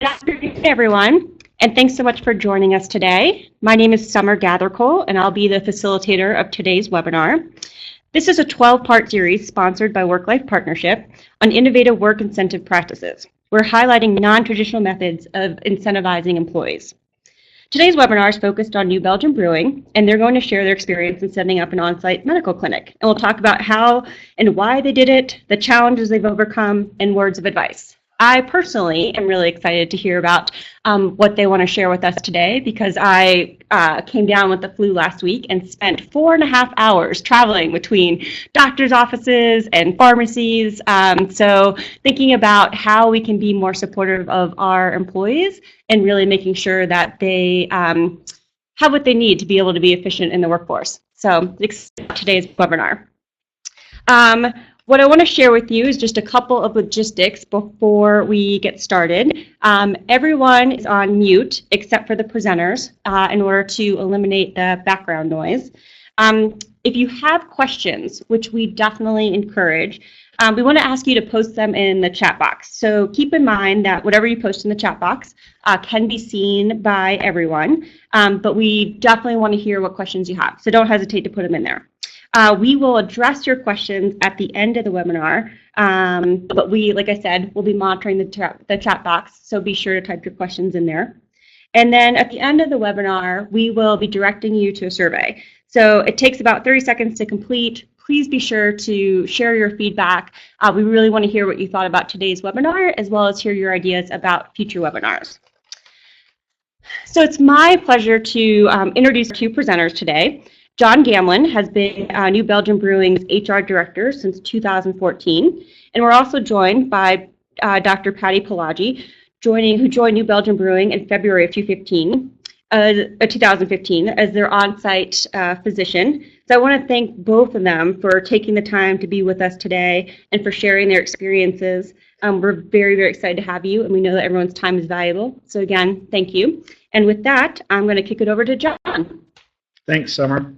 afternoon, everyone, and thanks so much for joining us today. My name is Summer Gathercole, and I'll be the facilitator of today's webinar. This is a 12-part series sponsored by WorkLife Partnership on innovative work incentive practices. We're highlighting non-traditional methods of incentivizing employees. Today's webinar is focused on New Belgium Brewing, and they're going to share their experience in setting up an on-site medical clinic. And we'll talk about how and why they did it, the challenges they've overcome, and words of advice. I personally am really excited to hear about what they want to share with us today because I came down with the flu last week and spent 4.5 hours traveling between doctor's offices and pharmacies. So thinking about how we can be more supportive of our employees and really making sure that they have what they need to be able to be efficient in the workforce. So today's webinar. What I want to share with you is just a couple of logistics before we get started. Everyone is on mute except for the presenters in order to eliminate the background noise. If you have questions, which we definitely encourage, we want to ask you to post them in the chat box. So keep in mind that whatever you post in the chat box can be seen by everyone, but we definitely want to hear what questions you have. So don't hesitate to put them in there. We will address your questions at the end of the webinar, but we, like I said, will be monitoring the chat box, so be sure to type your questions in there. And then at the end of the webinar, we will be directing you to a survey. So it takes about 30 seconds to complete. Please be sure to share your feedback. We really want to hear what you thought about today's webinar, as well as hear your ideas about future webinars. So it's my pleasure to introduce two presenters today. John Gamlin has been New Belgium Brewing's HR Director since 2014, and we're also joined by Dr. Patty Pelagi, who joined New Belgium Brewing in February of 2015 as their on-site physician. So I want to thank both of them for taking the time to be with us today and for sharing their experiences. We're very, very excited to have you, and we know that everyone's time is valuable. So again, thank you. And with that, I'm going to kick it over to John. Thanks, Summer.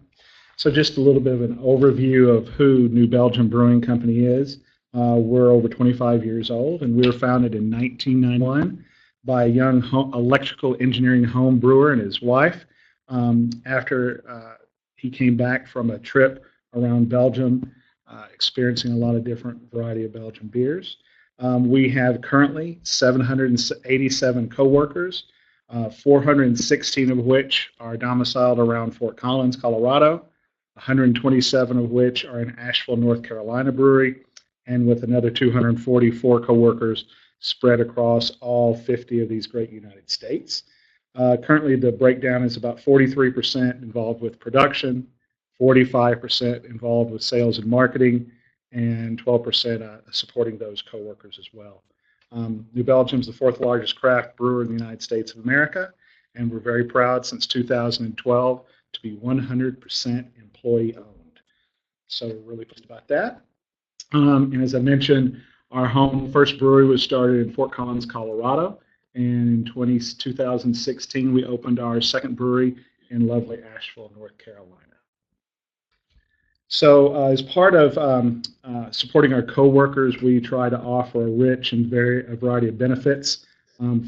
So just a little bit of an overview of who New Belgium Brewing Company is. We're over 25 years old, and we were founded in 1991 by a young electrical engineering home brewer and his wife. After he came back from a trip around Belgium, experiencing a lot of different variety of Belgian beers. We have currently 787 coworkers, 416 of which are domiciled around Fort Collins, Colorado, 127 of which are in Asheville, North Carolina brewery, and with another 244 coworkers spread across all 50 of these great United States. Currently, the breakdown is about 43% involved with production, 45% involved with sales and marketing, and 12% supporting those coworkers as well. New Belgium is the fourth largest craft brewer in the United States of America, and we're very proud since 2012 to be 100% employee owned. So we're really pleased about that. And as I mentioned, our first brewery was started in Fort Collins, Colorado, and in 2016 we opened our second brewery in lovely Asheville, North Carolina. So as part of supporting our coworkers, we try to offer a rich and a variety of benefits,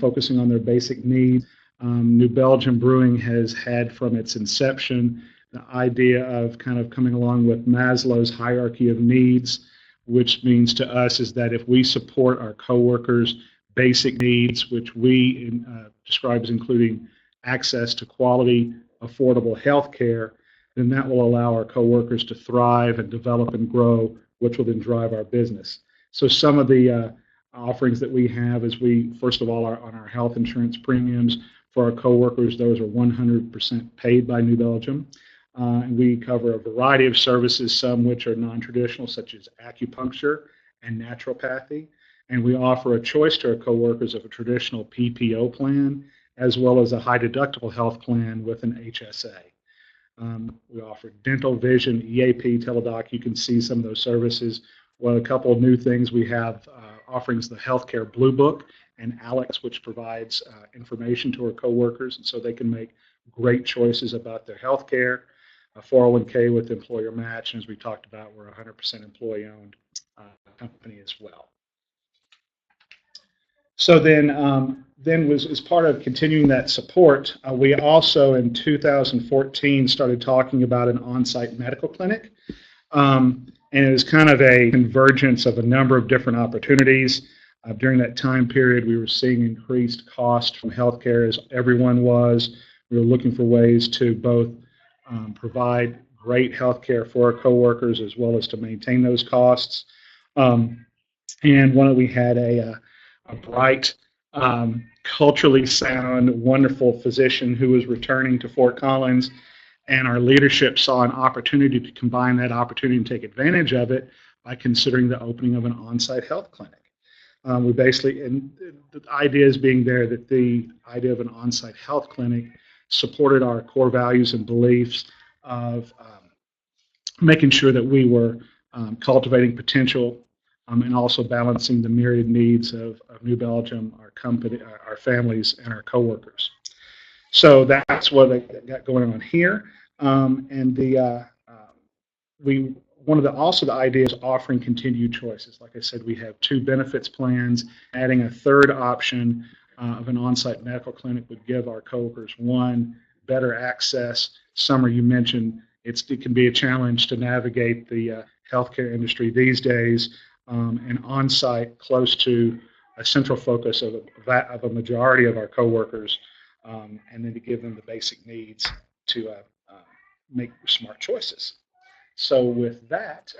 focusing on their basic needs. New Belgium Brewing has had from its inception the idea of kind of coming along with Maslow's hierarchy of needs, which means to us is that if we support our coworkers' basic needs, which we describe as including access to quality, affordable health care, then that will allow our coworkers to thrive and develop and grow, which will then drive our business. So some of the offerings that we have is first of all, on our health insurance premiums for our coworkers, those are 100% paid by New Belgium. And we cover a variety of services, some which are non-traditional, such as acupuncture and naturopathy. And we offer a choice to our coworkers of a traditional PPO plan, as well as a high deductible health plan with an HSA. We offer dental, vision, EAP, teledoc. You can see some of those services. Well, a couple of new things. We have offerings, the Healthcare Blue Book and Alex, which provides information to our coworkers, and so they can make great choices about their health care. A 401k with employer match, and as we talked about, we're a 100% employee-owned company as well. So then was as part of continuing that support, we also in 2014 started talking about an on-site medical clinic. And it was kind of a convergence of a number of different opportunities. During that time period, we were seeing increased cost from healthcare, as everyone was. We were looking for ways to both provide great healthcare for our coworkers as well as to maintain those costs. And we had a bright, culturally sound, wonderful physician who was returning to Fort Collins, and our leadership saw an opportunity to combine that opportunity and take advantage of it by considering the opening of an on-site health clinic. We basically, and the idea is being there that the idea of an on-site health clinic supported our core values and beliefs of making sure that we were cultivating potential and also balancing the myriad needs of New Belgium, our company, our families, and our coworkers. So that's what I got going on here. And the idea is offering continued choices. Like I said, we have 2 benefits plans. Adding a third option of an on-site medical clinic would give our coworkers, 1, better access. Summer, you mentioned it can be a challenge to navigate the healthcare industry these days, and on-site close to a central focus of a majority of our coworkers, and then to give them the basic needs to make smart choices. So with that,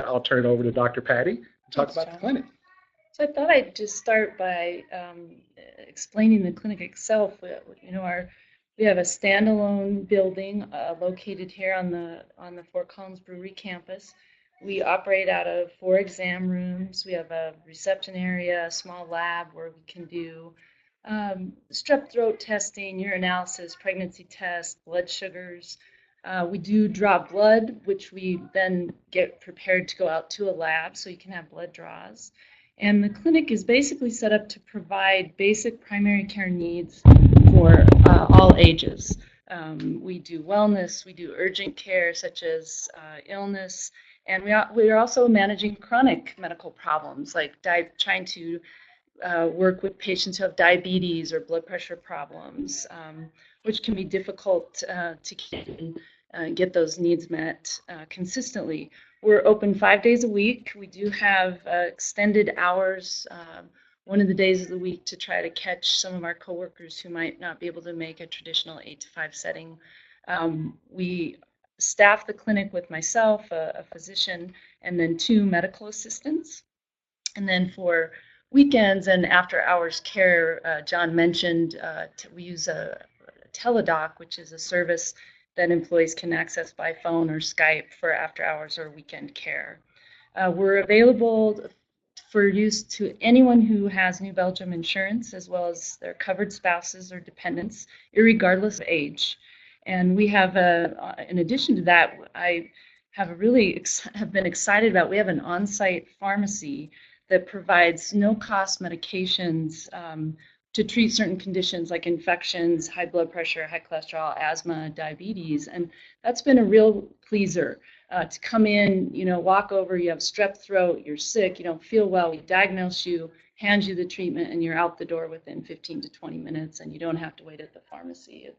I'll turn it over to Dr. Patty to talk about the clinic. So I thought I'd just start by explaining the clinic itself. We have a standalone building located here on the Fort Collins Brewery campus. We operate out of 4 exam rooms. We have a reception area, a small lab where we can do strep throat testing, urinalysis, pregnancy tests, blood sugars. We do draw blood, which we then get prepared to go out to a lab so you can have blood draws. And the clinic is basically set up to provide basic primary care needs for all ages. We do wellness, we do urgent care such as illness, and we are also managing chronic medical problems like trying to work with patients who have diabetes or blood pressure problems, which can be difficult to get those needs met consistently. We're open 5 days a week. We do have extended hours one of the days of the week to try to catch some of our coworkers who might not be able to make a traditional 8 to 5 setting. We staff the clinic with myself, a physician, and then 2 medical assistants. And then for weekends and after hours care, John mentioned we use a teledoc, which is a service that employees can access by phone or Skype for after hours or weekend care. We're available for use to anyone who has New Belgium insurance, as well as their covered spouses or dependents, irregardless of age. And we have, in addition to that, I have been excited about, we have an on-site pharmacy that provides no-cost medications to treat certain conditions like infections, high blood pressure, high cholesterol, asthma, diabetes. And that's been a real pleaser to come in, walk over, you have strep throat, you're sick, you don't feel well, we diagnose you, hand you the treatment, and you're out the door within 15 to 20 minutes, and you don't have to wait at the pharmacy.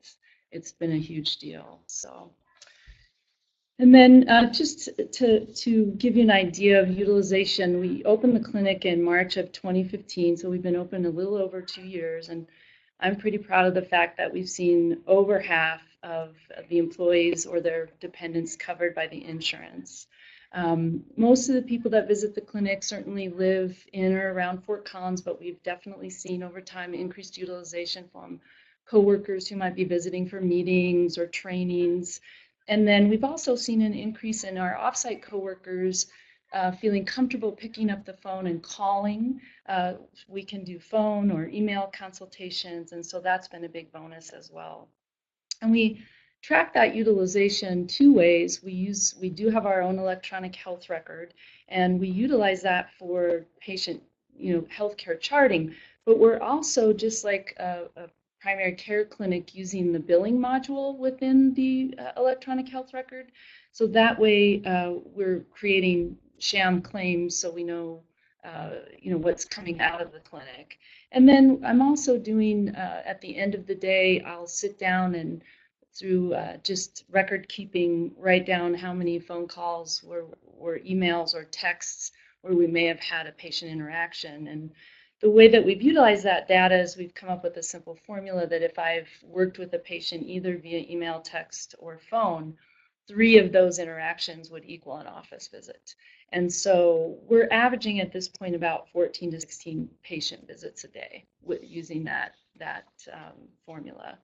It's been a huge deal. So. And then just to give you an idea of utilization, we opened the clinic in March of 2015, so we've been open a little over 2 years, and I'm pretty proud of the fact that we've seen over half of the employees or their dependents covered by the insurance. Most of the people that visit the clinic certainly live in or around Fort Collins, but we've definitely seen over time increased utilization from coworkers who might be visiting for meetings or trainings. And then we've also seen an increase in our offsite coworkers feeling comfortable picking up the phone and calling. We can do phone or email consultations, and so that's been a big bonus as well. And we track that utilization 2 ways. We do have our own electronic health record, and we utilize that for patient, healthcare charting. But we're also, just like a primary care clinic, using the billing module within the electronic health record. So that way we're creating sham claims so we know what's coming out of the clinic. And then I'm also doing, at the end of the day, I'll sit down and through just record keeping, write down how many phone calls were emails or texts where we may have had a patient interaction. And the way that we've utilized that data is we've come up with a simple formula that if I've worked with a patient either via email, text, or phone, 3 of those interactions would equal an office visit. And so we're averaging at this point about 14 to 16 patient visits a day using that formula.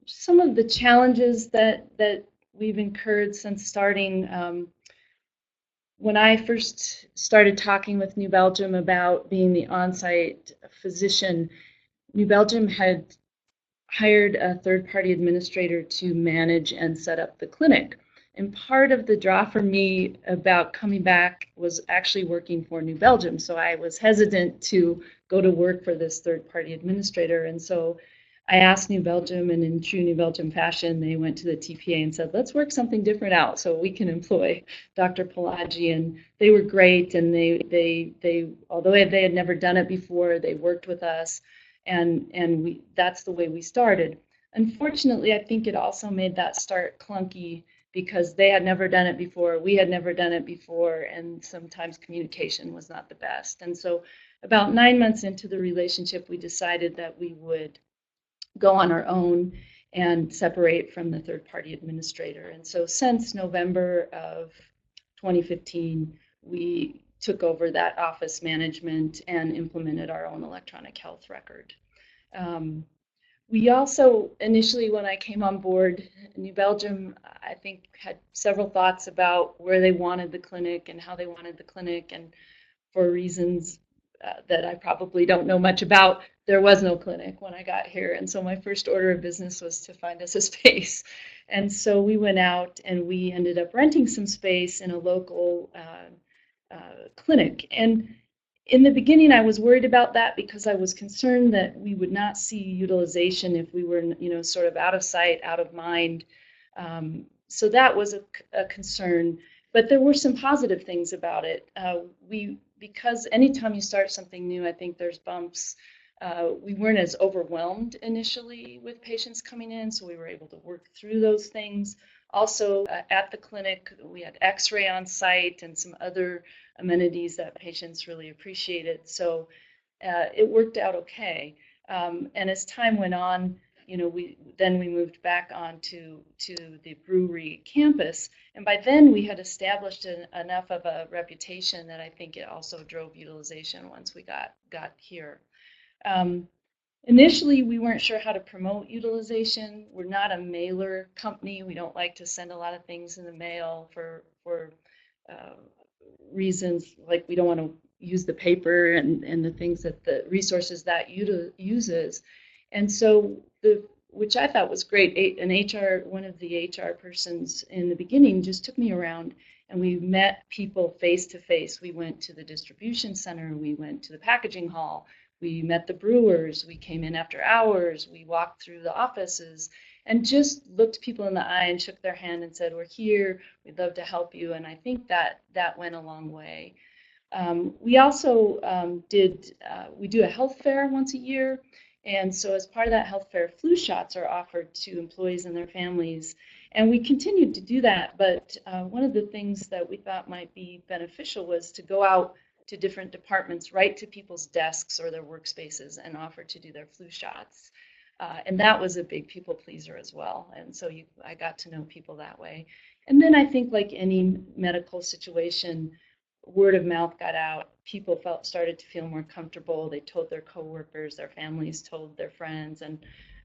Some of the challenges that we've incurred since starting, when I first started talking with New Belgium about being the on-site physician, New Belgium had hired a third-party administrator to manage and set up the clinic. And part of the draw for me about coming back was actually working for New Belgium. So I was hesitant to go to work for this third-party administrator. And so I asked New Belgium, and in true New Belgium fashion, they went to the TPA and said, let's work something different out so we can employ Dr. Pelagi. And they were great. And they although they had never done it before, they worked with us. And that's the way we started. Unfortunately, I think it also made that start clunky because they had never done it before, we had never done it before, and sometimes communication was not the best. And so about 9 months into the relationship, we decided that we would go on our own and separate from the third-party administrator. And so since November of 2015, we took over that office management and implemented our own electronic health record. We also, initially when I came on board, New Belgium, I think, had several thoughts about where they wanted the clinic and how they wanted the clinic, and for reasons that I probably don't know much about, there was no clinic when I got here. And so my first order of business was to find us a space. And so we went out and we ended up renting some space in a local clinic. And in the beginning, I was worried about that because I was concerned that we would not see utilization if we were, sort of out of sight, out of mind. So that was a concern. But there were some positive things about it. Because anytime you start something new, I think there's bumps. We weren't as overwhelmed initially with patients coming in, so we were able to work through those things. Also, at the clinic, we had X-ray on site and some other amenities that patients really appreciated. So it worked out okay. And as time went on, we moved back on to the brewery campus. And by then we had established enough of a reputation that I think it also drove utilization once we got here. Initially, we weren't sure how to promote utilization. We're not a mailer company. We don't like to send a lot of things in the mail for reasons like we don't want to use the paper and the things that the resources that uses. And so which I thought was great, one of the HR persons in the beginning just took me around and we met people face to face. We went to the distribution center, we went to the packaging hall, we met the brewers, we came in after hours, we walked through the offices and just looked people in the eye and shook their hand and said, we're here, we'd love to help you. And I think that went a long way. We also we do a health fair once a year. And so as part of that health fair, flu shots are offered to employees and their families. And we continued to do that. But one of the things that we thought might be beneficial was to go out to different departments, right to people's desks or their workspaces and offer to do their flu shots. And that was a big people pleaser as well. And so I got to know people that way. And then I think like any medical situation, word of mouth got out. People started to feel more comfortable. They told their coworkers, their families told their friends. And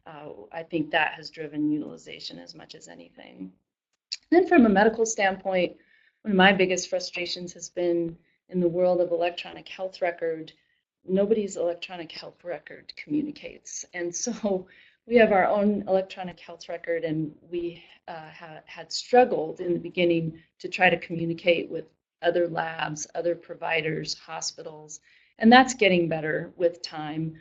I think that has driven utilization as much as anything. Then from a medical standpoint, one of my biggest frustrations has been in the world of electronic health record, nobody's electronic health record communicates. And so we have our own electronic health record, and we had struggled in the beginning to try to communicate with other labs, other providers, hospitals, and that's getting better with time.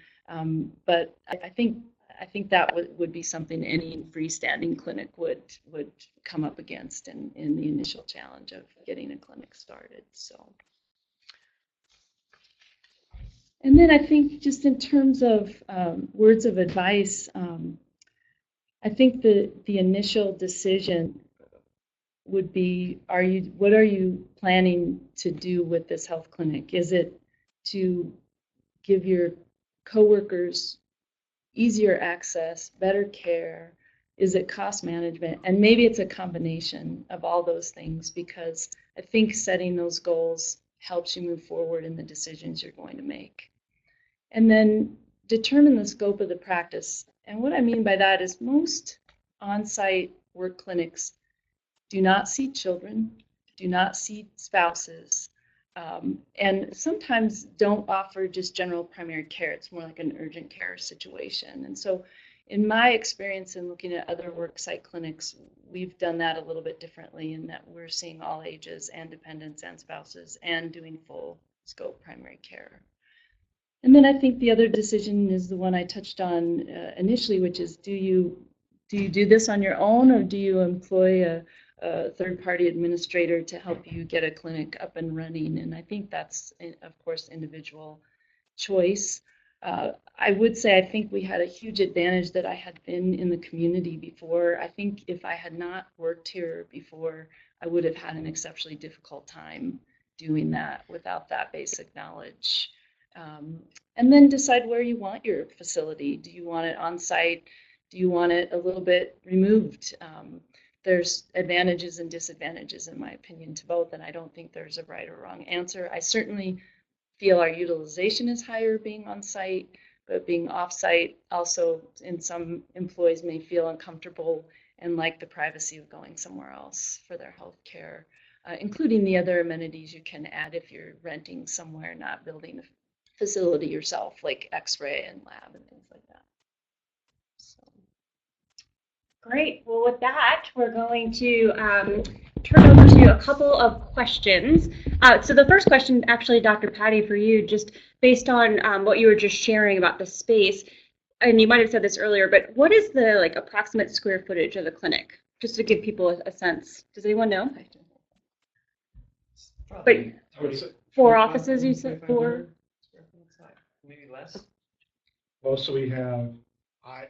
But I think that would be something any freestanding clinic would come up against in the initial challenge of getting a clinic started. So And then I think just in terms of words of advice, I think the initial decision would be, what are you planning to do with this health clinic? Is it to give your coworkers easier access, better care? Is it cost management? And maybe it's a combination of all those things, because I think setting those goals helps you move forward in the decisions you're going to make. And then determine the scope of the practice. And what I mean by that is most on-site work clinics do not see children, do not see spouses, and sometimes don't offer just general primary care. It's more like an urgent care situation. And so in my experience in looking at other worksite clinics, we've done that a little bit differently in that we're seeing all ages and dependents and spouses and doing full scope primary care. And then I think the other decision is the one I touched on initially, which is do you do this on your own, or do you employ a third-party administrator to help you get a clinic up and running? And I think that's, of course, individual choice. I would say I think we had a huge advantage that I had been in the community before. I think if I had not worked here before, I would have had an exceptionally difficult time doing that without that basic knowledge. And then decide where you want your facility. Do you want it on site? Do you want it a little bit removed? There's advantages and disadvantages, in my opinion, to both, and I don't think there's a right or wrong answer. I certainly feel our utilization is higher being on site, but being off site also, in some employees may feel uncomfortable and like the privacy of going somewhere else for their health care, including the other amenities you can add if you're renting somewhere, not building a facility yourself, like x-ray and lab and things like that. So. Great. Well, with that, we're going to turn over to a couple of questions. So the first question, actually, Dr. Patty, for you, just based on what you were just sharing about the space, and you might have said this earlier, but what is the approximate square footage of the clinic, just to give people a sense? Does anyone know? But 4 offices, you said 4? Maybe less. Well, so we have, I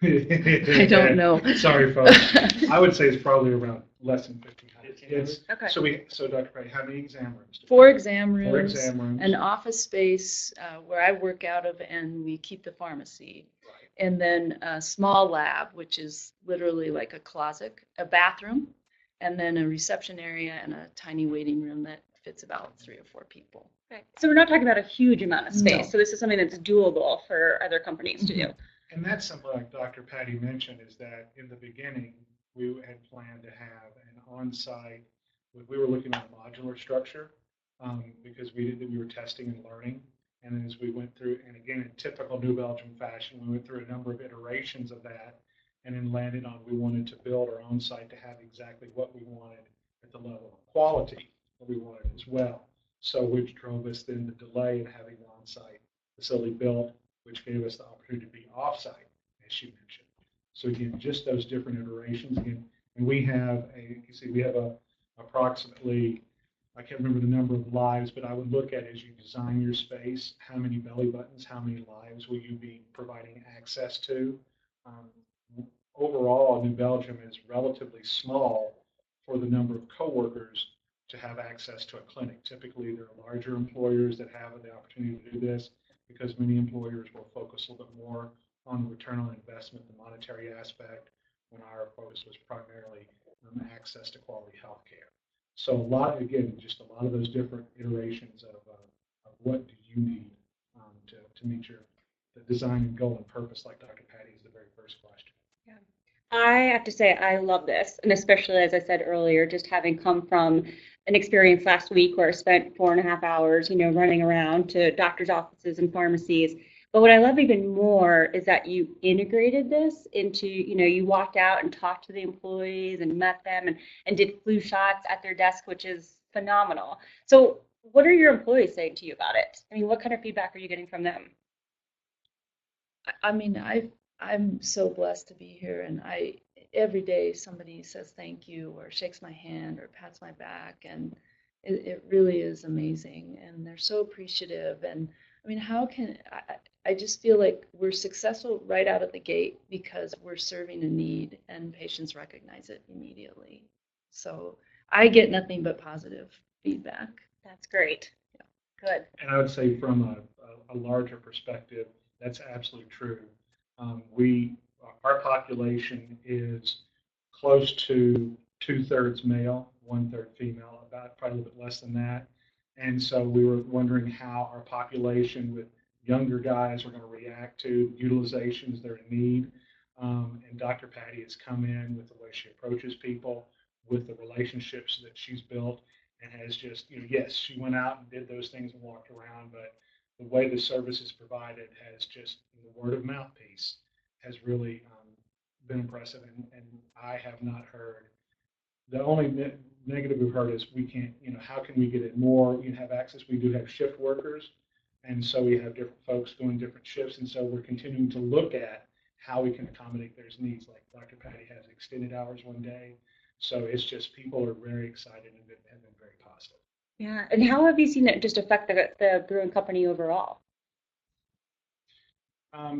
don't know. Sorry, folks. I would say it's probably around less than 1,500. Okay. So Dr. Patty, how many exam rooms? 4 exam rooms, 4 exam rooms. an office space where I work out of, and we keep the pharmacy. Right. And then a small lab, which is literally like a closet, a bathroom, and then a reception area and a tiny waiting room that fits about 3 or 4 people. Okay. So we're not talking about a huge amount of space. No. So this is something that's doable for other companies to do. And that's something like Dr. Patty mentioned, is that in the beginning, we had planned to have an on-site, we were looking at a modular structure because we were testing and learning. And then as we went through, and again, in typical New Belgium fashion, we went through a number of iterations of that and then landed on we wanted to build our own site to have exactly what we wanted at the level of quality that we wanted as well. So which drove us then the delay in having the on-site facility built, which gave us the opportunity to be off-site, as she mentioned. So again, just those different iterations again. And we have approximately, I can't remember the number of lives, but I would look at as you design your space, how many belly buttons, how many lives will you be providing access to? Overall, New Belgium is relatively small for the number of coworkers to have access to a clinic. Typically, there are larger employers that have the opportunity to do this because many employers will focus a little bit more on the return on investment, the monetary aspect, when our focus was primarily access to quality health care. So just a lot of those different iterations of what do you need to meet the design and goal and purpose, like Dr. Patty is the very first question. Yeah. I have to say I love this, and especially as I said earlier, just having come from an experience last week where I spent 4.5 hours, running around to doctors' offices and pharmacies. But what I love even more is that you integrated this into, you walked out and talked to the employees and met them and did flu shots at their desk, which is phenomenal. So what are your employees saying to you about it? I mean, what kind of feedback are you getting from them? I mean, I'm so blessed to be here, and every day somebody says thank you or shakes my hand or pats my back, and it really is amazing, and they're so appreciative. And I mean, how can, I just feel like we're successful right out of the gate because we're serving a need and patients recognize it immediately. So I get nothing but positive feedback. That's great. Good. And I would say from a larger perspective, that's absolutely true. Our population is close to 2/3 male, 1/3 female, about probably a little bit less than that. And so we were wondering how our population with younger guys were going to react to utilizations they're in need. And Dr. Patty has come in with the way she approaches people, with the relationships that she's built, and has just, yes, she went out and did those things and walked around, but the way the service is provided has just, the word of mouth piece has really been impressive. And I have not heard, the only negative we've heard is we can't, how can we get it more, have access? We do have shift workers. And so we have different folks going different shifts. And so we're continuing to look at how we can accommodate their needs. Like Dr. Patty has extended hours one day. So it's just people are very excited and have been very positive. Yeah. And how have you seen it just affect the brewing company overall?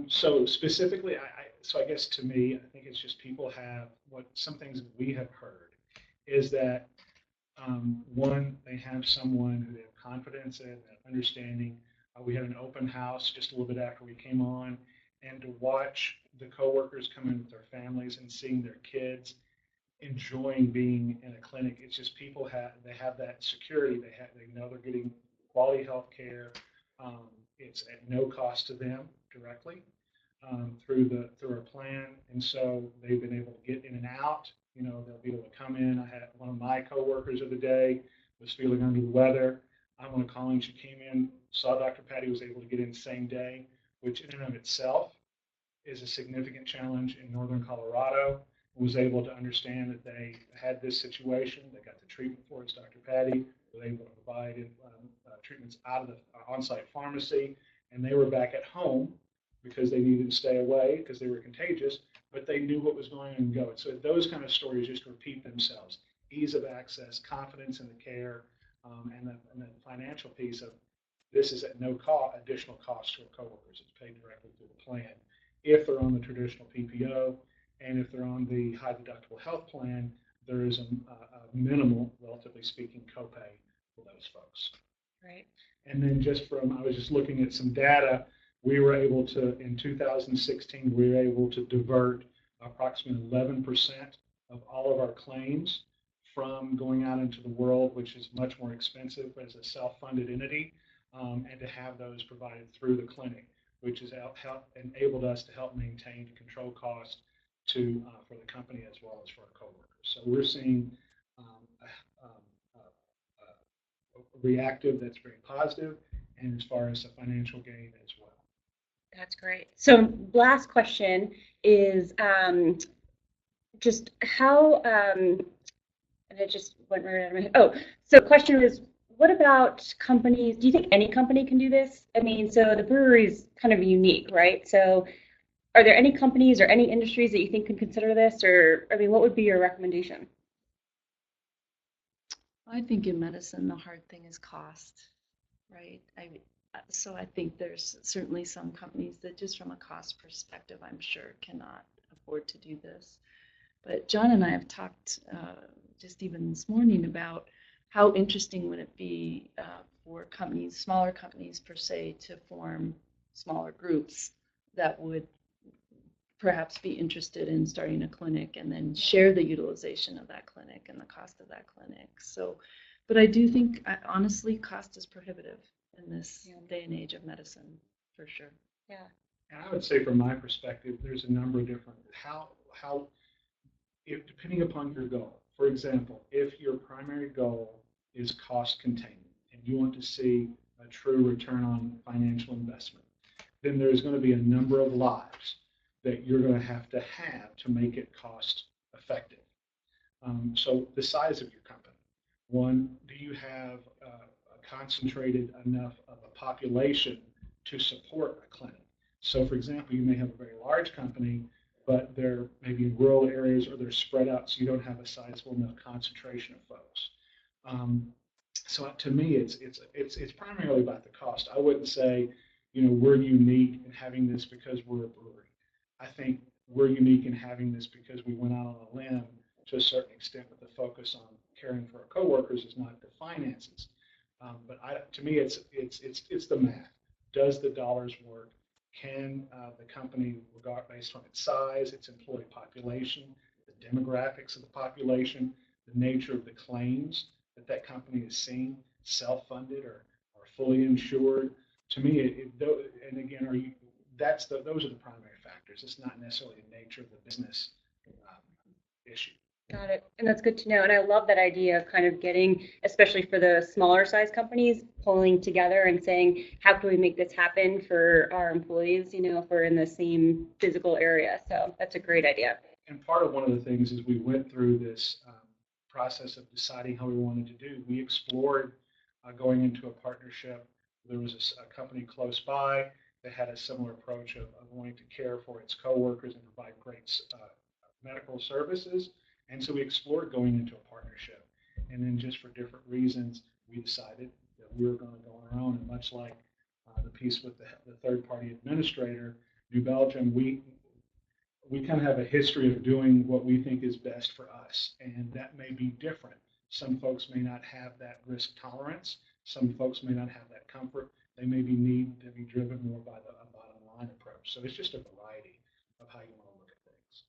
So specifically, so I guess to me, I think it's just people have some things that we have heard is that one, they have someone who they have confidence in, understanding. We had an open house just a little bit after we came on, and to watch the coworkers come in with their families and seeing their kids enjoying being in a clinic. It's just people have that security. They know they're getting quality health care. It's at no cost to them directly through our plan, and so they've been able to get in and out. They'll be able to come in. I had one of my coworkers of the day was feeling under the weather. I want to call in. She came in, saw Dr. Patty, was able to get in the same day, which in and of itself is a significant challenge in northern Colorado. Was able to understand that they had this situation. They got the treatment for it. Dr. Patty was able to provide treatments out of the on-site pharmacy, and they were back at home because they needed to stay away because they were contagious, but they knew what was going on and go. So those kind of stories just repeat themselves. Ease of access, confidence in the care, and the financial piece of this is at no additional cost to our coworkers. It's paid directly through the plan. If they're on the traditional PPO, and if they're on the high deductible health plan, there is a minimal, relatively speaking, copay for those folks. Right. And then I was just looking at some data. We were able to, in 2016, we were able to divert approximately 11% of all of our claims from going out into the world, which is much more expensive as a self-funded entity, and to have those provided through the clinic, which has enabled us to help maintain and control costs for the company as well as for our coworkers. So we're seeing a reactive that's very positive, and as far as the financial gain as well. That's great. So last question is just how, and it just went right out of my head. Oh, so the question is, what about companies? Do you think any company can do this? I mean, so the brewery is kind of unique, right? So are there any companies or any industries that you think could consider this? Or, I mean, what would be your recommendation? I think in medicine, the hard thing is cost, right? So I think there's certainly some companies that just from a cost perspective, I'm sure cannot afford to do this. But John and I have talked just even this morning about how interesting would it be for companies, smaller companies per se, to form smaller groups that would perhaps be interested in starting a clinic and then share the utilization of that clinic and the cost of that clinic. So, but I do think, honestly, cost is prohibitive in this day and age of medicine, for sure. Yeah. And I would say from my perspective, there's a number of different, depending upon your goal. For example, if your primary goal is cost containment and you want to see a true return on financial investment, then there's going to be a number of lives that you're going to have to make it cost effective. So the size of your company. One, do you have concentrated enough of a population to support a clinic? So for example, you may have a very large company, but they're maybe in rural areas or they're spread out, so you don't have a sizable enough concentration of folks. So to me, it's primarily about the cost. I wouldn't say we're unique in having this because we're a brewery. I think we're unique in having this because we went out on a limb to a certain extent with the focus on caring for our coworkers is not the finances. But to me, it's the math. Does the dollars work? Can the company, based on its size, its employee population, the demographics of the population, the nature of the claims that company is seeing, self-funded or fully insured? To me, and again, those are the primary factors. It's not necessarily the nature of the business issue. Got it. And that's good to know. And I love that idea of kind of getting, especially for the smaller size companies, pulling together and saying, how can we make this happen for our employees, if we're in the same physical area. So that's a great idea. And part of one of the things is we went through this process of deciding how we wanted to do. We explored going into a partnership. There was a company close by that had a similar approach of wanting to care for its coworkers and provide great medical services. And so we explored going into a partnership. And then just for different reasons, we decided that we were going to go on our own. And much like the piece with the third-party administrator, New Belgium, we kind of have a history of doing what we think is best for us. And that may be different. Some folks may not have that risk tolerance. Some folks may not have that comfort. They may need to be driven more by a bottom-line approach. So it's just a variety of how you want to look at things.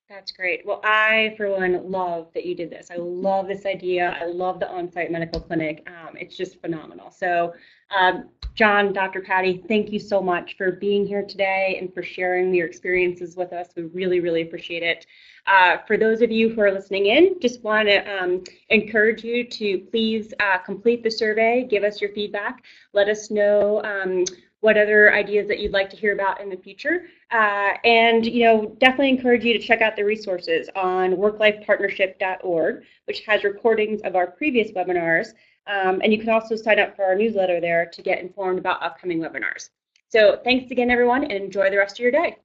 That's great. Well, I, for one, love that you did this. I love this idea. I love the on-site medical clinic. It's just phenomenal. So, John, Dr. Patty, thank you so much for being here today and for sharing your experiences with us. We really, really appreciate it. For those of you who are listening in, just want to encourage you to please complete the survey, give us your feedback, let us know what other ideas that you'd like to hear about in the future. And definitely encourage you to check out the resources on worklifepartnership.org, which has recordings of our previous webinars. And you can also sign up for our newsletter there to get informed about upcoming webinars. So thanks again, everyone, and enjoy the rest of your day.